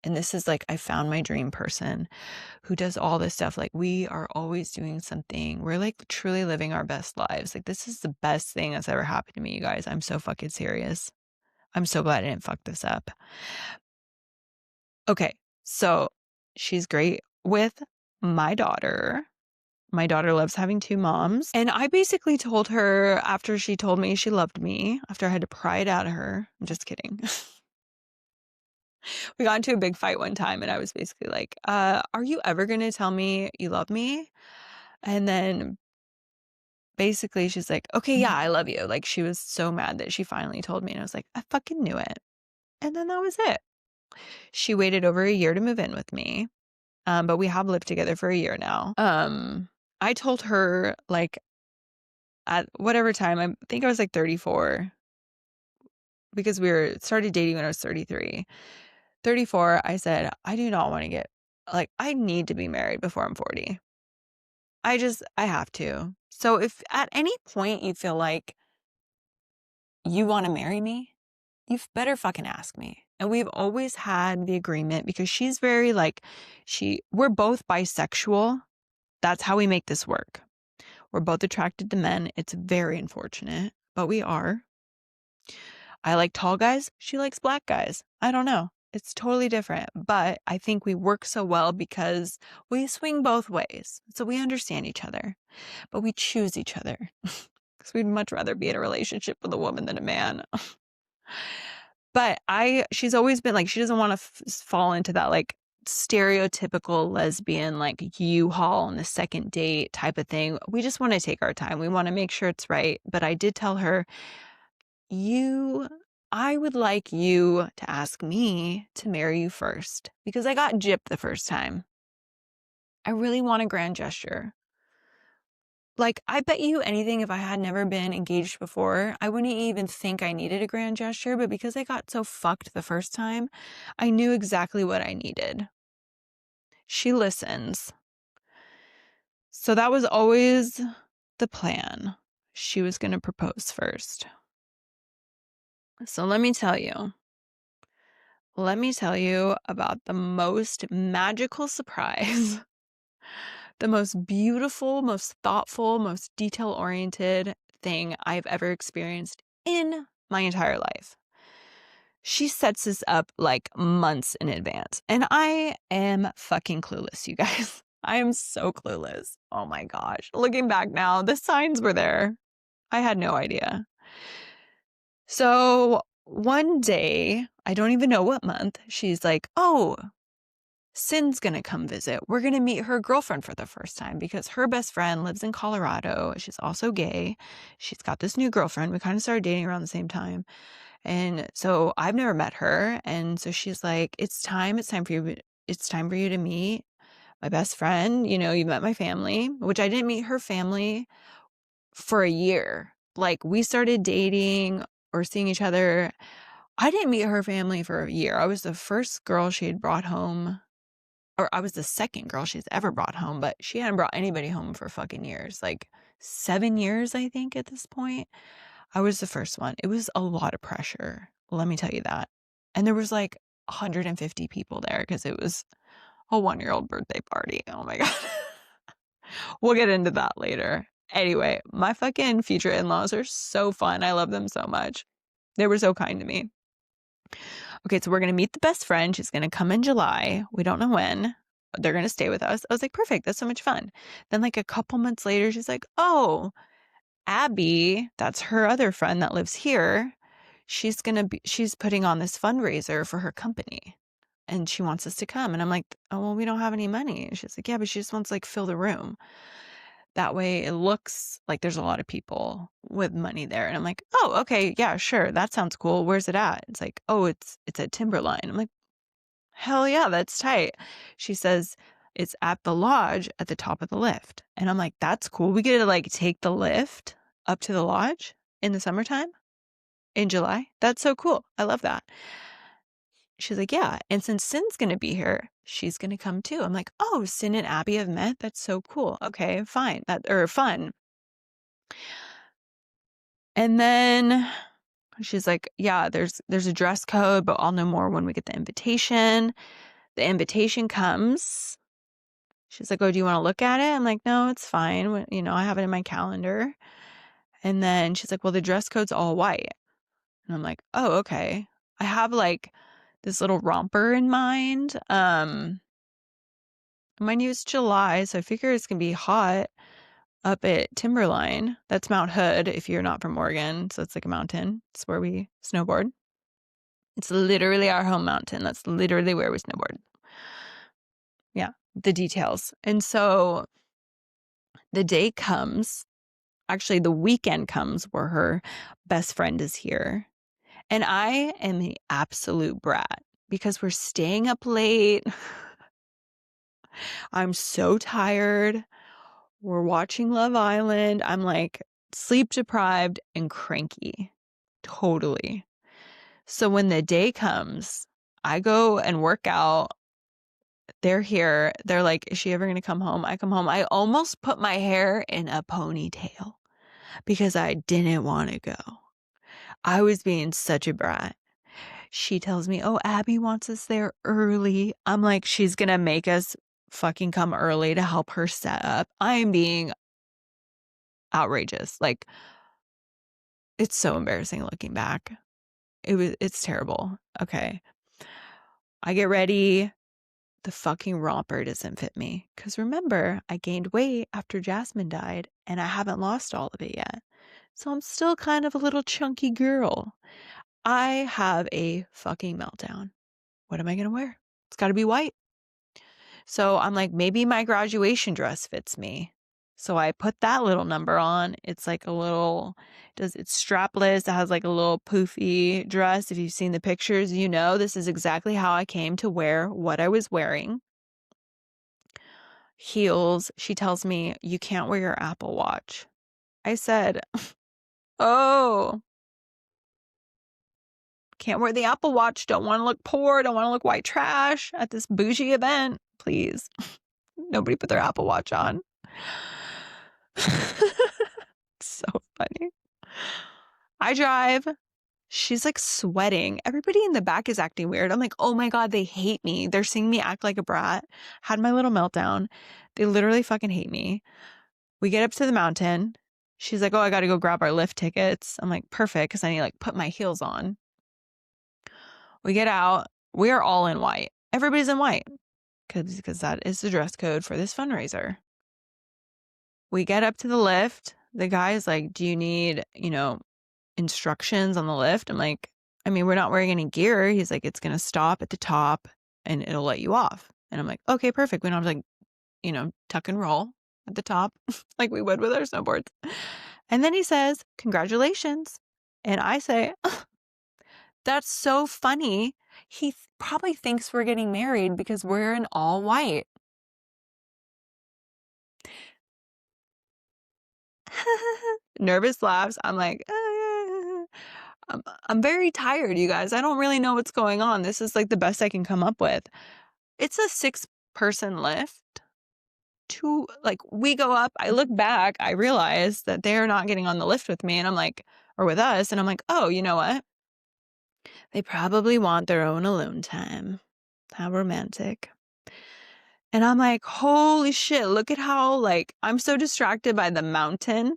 And this is like, I found my dream person who does all this stuff. Like, we are always doing something. We're like truly living our best lives. Like, this is the best thing that's ever happened to me, you guys. I'm so fucking serious. I'm so glad I didn't fuck this up. Okay, so she's great with my daughter. My daughter loves having two moms. And I basically told her after she told me she loved me, after I had to pry it out of her. I'm just kidding. We got into a big fight one time and I was basically like, are you ever going to tell me you love me? And then basically she's like, okay, yeah, I love you. Like, she was so mad that she finally told me. And I was like, I fucking knew it. And then that was it. She waited over a year to move in with me. But we have lived together for a year now. I told her, like, at whatever time, I think I was like 34, because we started dating when I was 33. 34, I said, I do not want to get, like, I need to be married before I'm 40. I have to. So if at any point you feel like you want to marry me, you better fucking ask me. And we've always had the agreement, because she's very like, we're both bisexual. That's how we make this work. We're both attracted to men. It's very unfortunate, but we are. I like tall guys. She likes black guys. I don't know. It's totally different. But I think we work so well because we swing both ways. So we understand each other, but we choose each other, because we'd much rather be in a relationship with a woman than a man. But she's always been like, she doesn't want to fall into that like stereotypical lesbian, like U-Haul on the second date type of thing. We just want to take our time. We want to make sure it's right. But I did tell her, I would like you to ask me to marry you first, because I got gypped the first time. I really want a grand gesture. Like, I bet you anything, if I had never been engaged before, I wouldn't even think I needed a grand gesture. But because I got so fucked the first time, I knew exactly what I needed. She listens. So that was always the plan. She was going to propose first. So let me tell you about the most magical surprise, the most beautiful, most thoughtful, most detail-oriented thing I've ever experienced in my entire life. She sets this up like months in advance, and I am fucking clueless, you guys. I am so clueless. Oh my gosh. Looking back now, the signs were there. I had no idea. So one day, I don't even know what month, she's like, oh, Sin's gonna come visit. We're gonna meet her girlfriend for the first time, because her best friend lives in Colorado. She's also gay. She's got this new girlfriend. We kind of started dating around the same time. And so I've never met her. And so she's like, it's time for you to meet my best friend. You know, you met my family, which I didn't meet her family for a year. Like, we started dating or seeing each other. I didn't meet her family for a year. I was the first girl she had brought home, or I was the second girl she's ever brought home, but she hadn't brought anybody home for fucking years. Like 7 years, I think, at this point. I was the first one. It was a lot of pressure. Let me tell you that. And there was like 150 people there, because it was a 1-year-old birthday party. Oh my God. We'll get into that later. Anyway, my fucking future in-laws are so fun. I love them so much. They were so kind to me. Okay, so we're going to meet the best friend. She's going to come in July. We don't know when. They're going to stay with us. I was like, perfect. That's so much fun. Then like a couple months later, she's like, oh, Abby, that's her other friend that lives here. She's putting on this fundraiser for her company, and she wants us to come. And I'm like, oh, well, we don't have any money. And she's like, yeah, but she just wants to like fill the room. That way it looks like there's a lot of people with money there. And I'm like, oh, okay, yeah, sure. That sounds cool. Where's it at? It's like, oh, it's at Timberline. I'm like, hell yeah, that's tight. She says it's at the lodge at the top of the lift. And I'm like, that's cool. We get to like take the lift up to the lodge in the summertime in July. That's so cool. I love that. She's like, yeah. And since Sin's going to be here, she's going to come too. I'm like, oh, Sin and Abby have met. That's so cool. Okay, fine. Fun. And then she's like, yeah, there's a dress code, but I'll know more when we get the invitation. The invitation comes. She's like, oh, do you want to look at it? I'm like, no, it's fine. You know, I have it in my calendar. And then she's like, well, the dress code's all white. And I'm like, oh, okay. I have like this little romper in mind. Mind you, it's July, so I figure it's gonna be hot up at Timberline. That's Mount Hood if you're not from Oregon. So it's like a mountain. It's where we snowboard. It's literally our home mountain. That's literally where we snowboard. Yeah, the details. And so the day comes, actually the weekend comes where her best friend is here. And I am the absolute brat because we're staying up late. I'm so tired. We're watching Love Island. I'm like sleep deprived and cranky. Totally. So when the day comes, I go and work out. They're here. They're like, is she ever going to come home? I come home. I almost put my hair in a ponytail because I didn't want to go. I was being such a brat. She tells me, oh, Abby wants us there early. I'm like, she's going to make us fucking come early to help her set up. I am being outrageous. Like, it's so embarrassing looking back. It's terrible. Okay. I get ready. The fucking romper doesn't fit me. Because remember, I gained weight after Jasmine died and I haven't lost all of it yet. So I'm still kind of a little chunky girl. I have a fucking meltdown. What am I going to wear? It's got to be white. So I'm like, maybe my graduation dress fits me. So I put that little number on. It's like a little, it's strapless. It has like a little poofy dress. If you've seen the pictures, you know this is exactly how I came to wear what I was wearing. Heels. She tells me, you can't wear your Apple Watch. I said, oh, can't wear the Apple Watch. Don't want to look poor. Don't want to look white trash at this bougie event. Please. Nobody put their Apple Watch on. So funny. I drive. She's like sweating. Everybody in the back is acting weird. I'm like, oh my God, they hate me. They're seeing me act like a brat. Had my little meltdown. They literally fucking hate me. We get up to the mountain. She's like, oh, I got to go grab our lift tickets. I'm like, perfect, because I need to like put my heels on. We get out. We are all in white. Everybody's in white because that is the dress code for this fundraiser. We get up to the lift. The guy's like, do you need, instructions on the lift? I'm like, I mean, we're not wearing any gear. He's like, it's going to stop at the top and it'll let you off. And I'm like, okay, perfect. We don't have to tuck and roll at the top like we would with our snowboards. And then he says, congratulations. And I say, that's so funny. He probably thinks we're getting married because we're in all white. Nervous laughs. I'm like, I'm very tired, you guys. I don't really know what's going on. This is like the best I can come up with. It's a 6-person lift. We go up, I look back, I realize that they're not getting on the lift with me, and I'm like, or with us, and I'm like, oh, you know what? They probably want their own alone time. How romantic. And I'm like, holy shit, look at how I'm so distracted by the mountain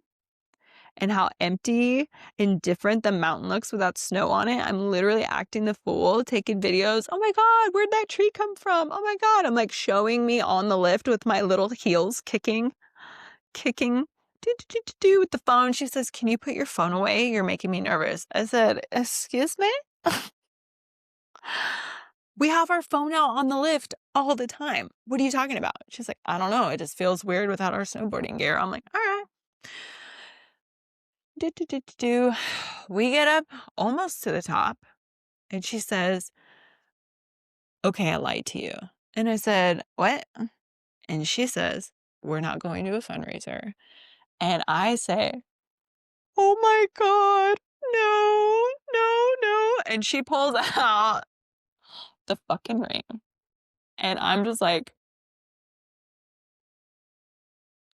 and how empty and different the mountain looks without snow on it. I'm literally acting the fool, taking videos. Oh my God, where'd that tree come from? Oh my God. I'm like showing me on the lift with my little heels kicking, with the phone. She says, can you put your phone away? You're making me nervous. I said, excuse me? We have our phone out on the lift all the time. What are you talking about? She's like, I don't know. It just feels weird without our snowboarding gear. I'm like, all right. We get up almost to the top and she says, okay, I lied to you. And I said, what? And she says, we're not going to a fundraiser. And I say, oh my God, no, no, no. And she pulls out the fucking ring. And I'm just like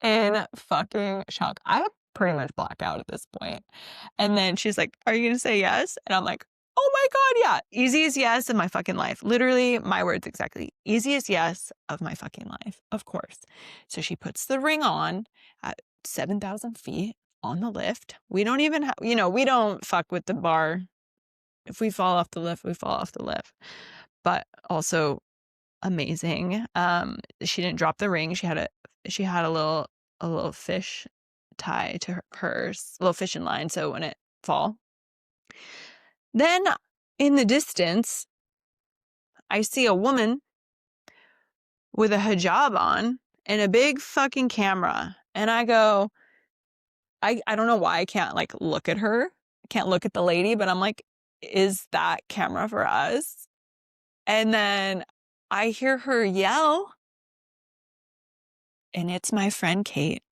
in fucking shock. I pretty much black out at this point. And then she's like, are you going to say yes? And I'm like, Oh my God, yeah. Easiest yes of my fucking life. Literally, my words exactly. Easiest yes of my fucking life. Of course. So she puts the ring on at 7,000 feet on the lift. We don't even have, we don't fuck with the bar. If we fall off the lift, we fall off the lift. But also amazing. She didn't drop the ring. She had a little fish tie to her purse, a little fishing line, so when it fall. Then in the distance, I see a woman with a hijab on and a big fucking camera. And I go, I don't know why I can't like look at her. I can't look at the lady, but I'm like, is that camera for us? And then I hear her yell, and it's my friend Kate.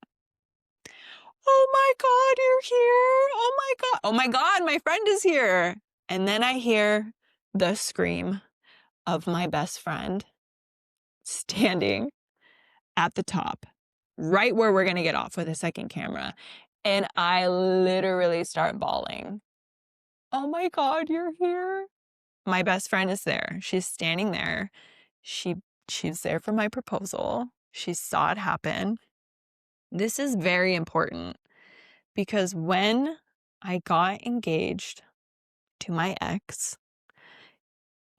Oh my God, you're here. Oh my God. Oh my God, my friend is here. And then I hear the scream of my best friend standing at the top, right where we're going to get off with a second camera. And I literally start bawling. Oh my God, you're here. My best friend is there. She's standing there. She's there for my proposal. She saw it happen. This is very important because when I got engaged to my ex,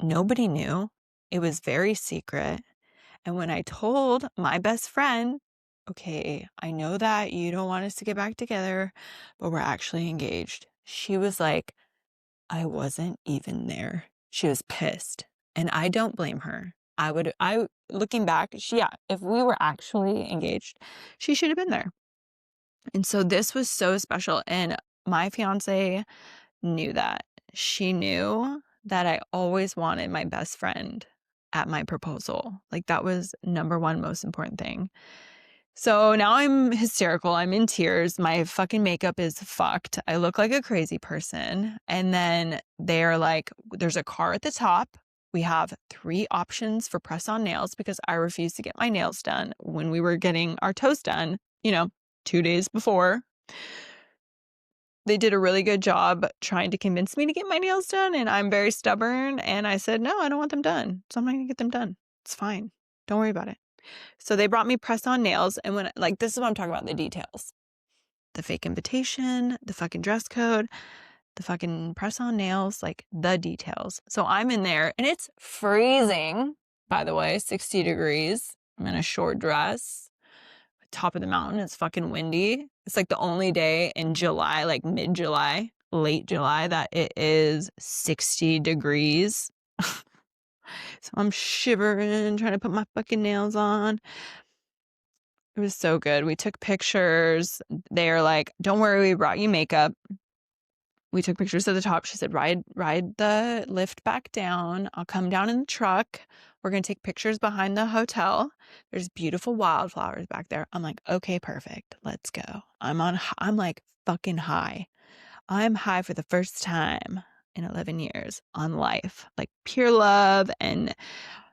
nobody knew. It was very secret. And when I told my best friend, okay, I know that you don't want us to get back together, but we're actually engaged. She was like, I wasn't even there. She was pissed. And I don't blame her. Looking back, if we were actually engaged, she should have been there. And so this was so special. And my fiance knew that. She knew that I always wanted my best friend at my proposal. Like that was number one most important thing. So now I'm hysterical. I'm in tears. My fucking makeup is fucked. I look like a crazy person. And then they're like, there's a car at the top. We have 3 options for press on nails because I refused to get my nails done when we were getting our toes done, 2 days before. They did a really good job trying to convince me to get my nails done, and I'm very stubborn, and I said, no, I don't want them done, so I'm not gonna get them done. It's fine. Don't worry about it. So they brought me press-on nails, and this is what I'm talking about, the details. The fake invitation, the fucking dress code, the fucking press-on nails, like the details. So I'm in there, and it's freezing, by the way, 60 degrees. I'm in a short dress. Top of the mountain. It's fucking windy. It's like the only day in July, like mid-July, late July, that it is 60 degrees. So I'm shivering, trying to put my fucking nails on. It was so good. We took pictures. They're like, don't worry, we brought you makeup. We took pictures of the top. She said, ride the lift back down. I'll come down in the truck. We're going to take pictures behind the hotel. There's beautiful wildflowers back there. I'm like, okay, perfect. Let's go. I'm like fucking high. I'm high for the first time in 11 years on life, like pure love and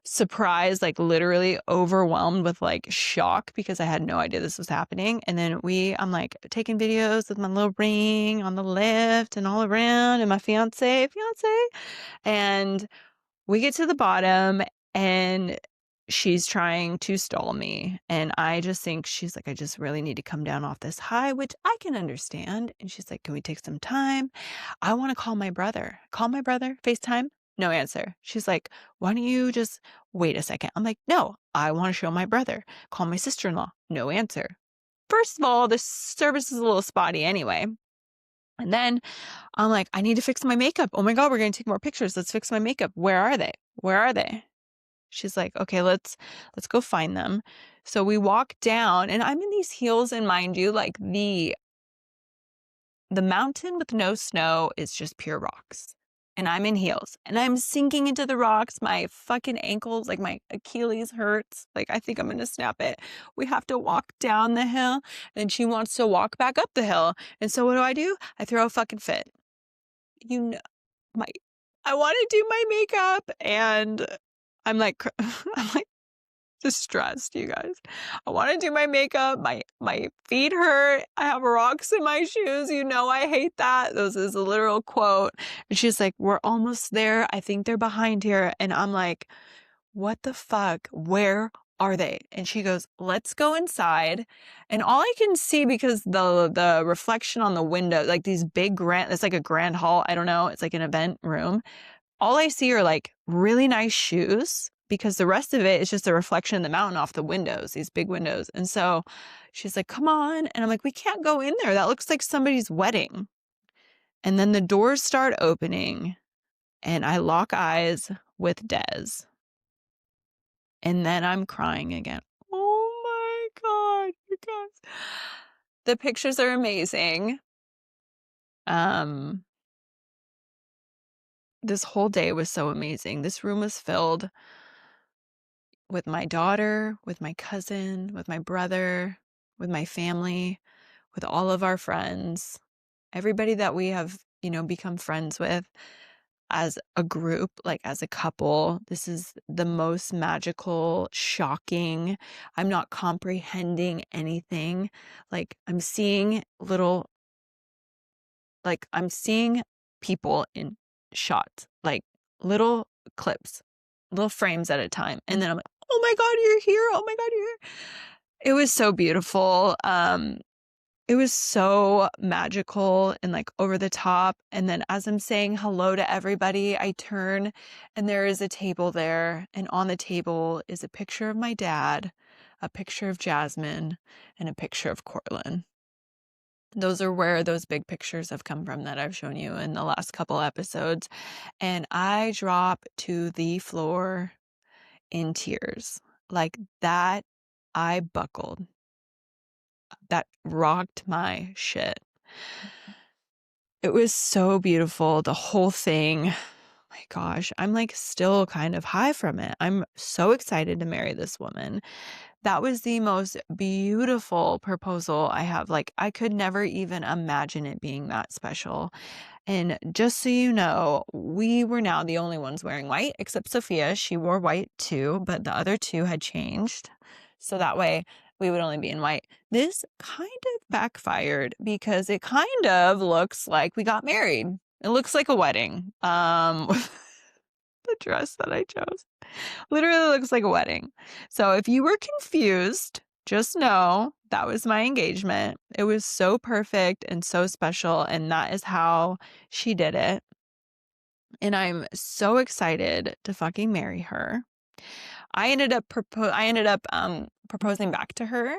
surprised, like literally overwhelmed with like shock because I had no idea this was happening. And then I'm like taking videos with my little ring on the lift and all around, and my fiance, and we get to the bottom and she's trying to stall me. And I just think she's like, I just really need to come down off this high, which I can understand. And she's like, can we take some time? I want to call my brother. Call my brother, FaceTime. No answer. She's like, why don't you just wait a second? I'm like, no, I want to show my brother. Call my sister-in-law. No answer. First of all, this service is a little spotty anyway. And then I'm like, I need to fix my makeup. Oh my God, we're going to take more pictures. Let's fix my makeup. Where are they? Where are they? She's like, okay, let's go find them. So we walk down, and I'm in these heels, and mind you, like the mountain with no snow is just pure rocks. And I'm in heels, and I'm sinking into the rocks. My fucking ankles, like my Achilles hurts. Like I think I'm going to snap it. We have to walk down the hill, and she wants to walk back up the hill. And so what do? I throw a fucking fit. I want to do my makeup, and I'm like distressed, you guys. I want to do my makeup. My feet hurt. I have rocks in my shoes. You know I hate that. This is a literal quote. And she's like, we're almost there. I think they're behind here. And I'm like, what the fuck? Where are they? And she goes, let's go inside. And all I can see, because the reflection on the window, like these big it's like a grand hall. I don't know. It's like an event room. All I see are like really nice shoes, because the rest of it is just a reflection of the mountain off the windows, these big windows. And so she's like, come on. And I'm like, we can't go in there. That looks like somebody's wedding. And then the doors start opening and I lock eyes with Des. And then I'm crying again. Oh my God, you guys. The pictures are amazing. This whole day was so amazing. This room was filled with my daughter, with my cousin, with my brother, with my family, with all of our friends, everybody that we have, become friends with as a group, like as a couple. This is the most magical, shocking. I'm not comprehending anything. Like I'm seeing people in shots, like little clips, little frames at a time. And then I'm like, oh my God, you're here. Oh my God, you're here. It was so beautiful. It was so magical and like over the top. And then as I'm saying hello to everybody, I turn and there is a table there. And on the table is a picture of my dad, a picture of Jasmine, and a picture of Cortland. Those are where those big pictures have come from that I've shown you in the last couple episodes. And I drop to the floor in tears. Like that, I buckled. That rocked my shit. It was so beautiful. The whole thing. Oh my gosh, I'm like still kind of high from it. I'm so excited to marry this woman. That was the most beautiful proposal I have. Like, I could never even imagine it being that special. And just so you know, we were now the only ones wearing white, except Sophia. She wore white too, but the other two had changed. So that way we would only be in white. This kind of backfired because it kind of looks like we got married. It looks like a wedding. The dress that I chose literally looks like a wedding. So if you were confused, just know that was my engagement. It was so perfect and so special, and that is how she did it. And I'm so excited to fucking marry her. I ended up proposing back to her.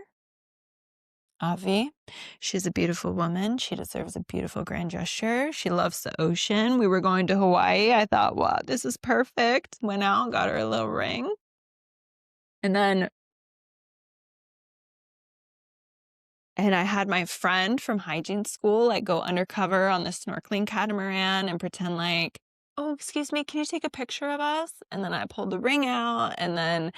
Avi. She's a beautiful woman. She deserves a beautiful grand gesture. She loves the ocean. We were going to Hawaii. I thought, wow, this is perfect. Went out, got her a little ring. And I had my friend from hygiene school like go undercover on the snorkeling catamaran and pretend like, oh, excuse me, can you take a picture of us? And then I pulled the ring out, and then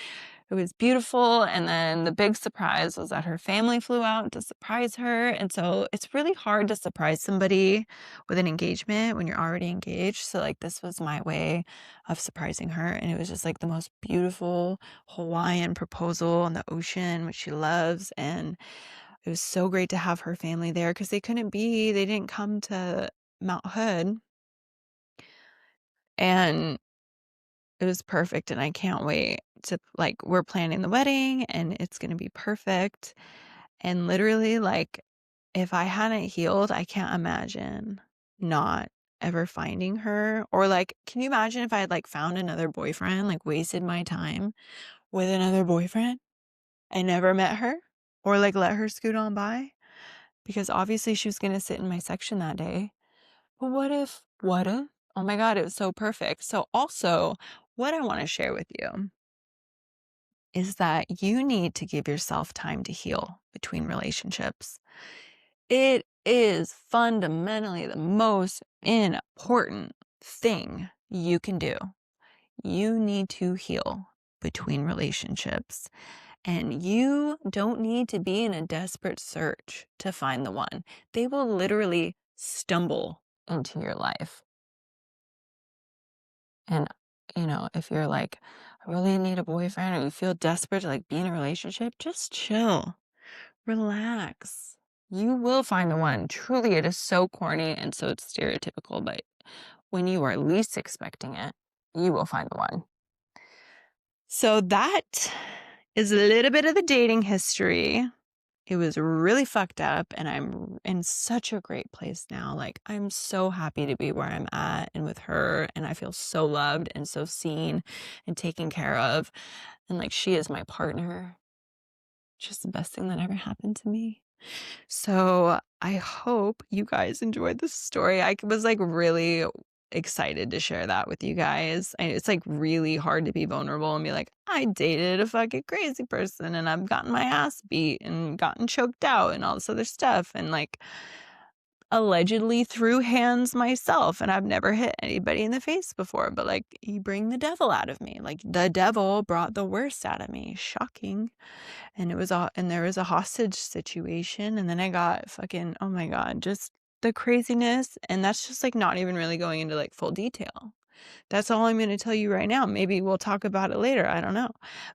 it was beautiful. And then the big surprise was that her family flew out to surprise her. And so it's really hard to surprise somebody with an engagement when you're already engaged. So like this was my way of surprising her. And it was just like the most beautiful Hawaiian proposal on the ocean, which she loves. And it was so great to have her family there because they didn't come to Mount Hood. And it was perfect, and I can't wait to, like, we're planning the wedding, and it's gonna be perfect, and literally, like, if I hadn't healed, I can't imagine not ever finding her, or, like, can you imagine if I had, like, found another boyfriend, like, wasted my time with another boyfriend and never met her, or, like, let her scoot on by? Because obviously she was gonna sit in my section that day. But what if? Oh my God, it was so perfect. So also, what I want to share with you is that you need to give yourself time to heal between relationships. It is fundamentally the most important thing you can do. You need to heal between relationships. And you don't need to be in a desperate search to find the one. They will literally stumble into your life. And if you're like, I really need a boyfriend, or you feel desperate to like be in a relationship, just chill, relax. You will find the one. Truly, it is so corny and so stereotypical, but when you are least expecting it, you will find the one. So that is a little bit of the dating history. It was really fucked up, and I'm in such a great place now. Like, I'm so happy to be where I'm at and with her, and I feel so loved and so seen and taken care of. And like, she is my partner. Just the best thing that ever happened to me. So I hope you guys enjoyed this story. I was like really excited to share that with you guys. It's like really hard to be vulnerable and be like, I dated a fucking crazy person and I've gotten my ass beat and gotten choked out and all this other stuff. And like, allegedly threw hands myself, and I've never hit anybody in the face before, but like, you bring the devil out of me. Like, the devil brought the worst out of me. Shocking. And there was a hostage situation, and then I got fucking, oh my God, just the craziness. And that's just like not even really going into like full detail. That's all I'm going to tell you right now. Maybe we'll talk about it later. I don't know.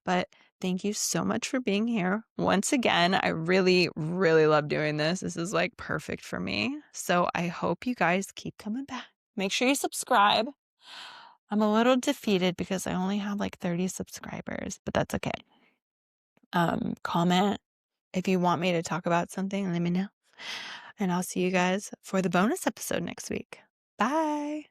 But thank you so much for being here. Once again, I really, really love doing this. This is like perfect for me. So I hope you guys keep coming back. Make sure you subscribe. I'm a little defeated because I only have like 30 subscribers, but that's okay. Comment if you want me to talk about something, let me know. And I'll see you guys for the bonus episode next week. Bye.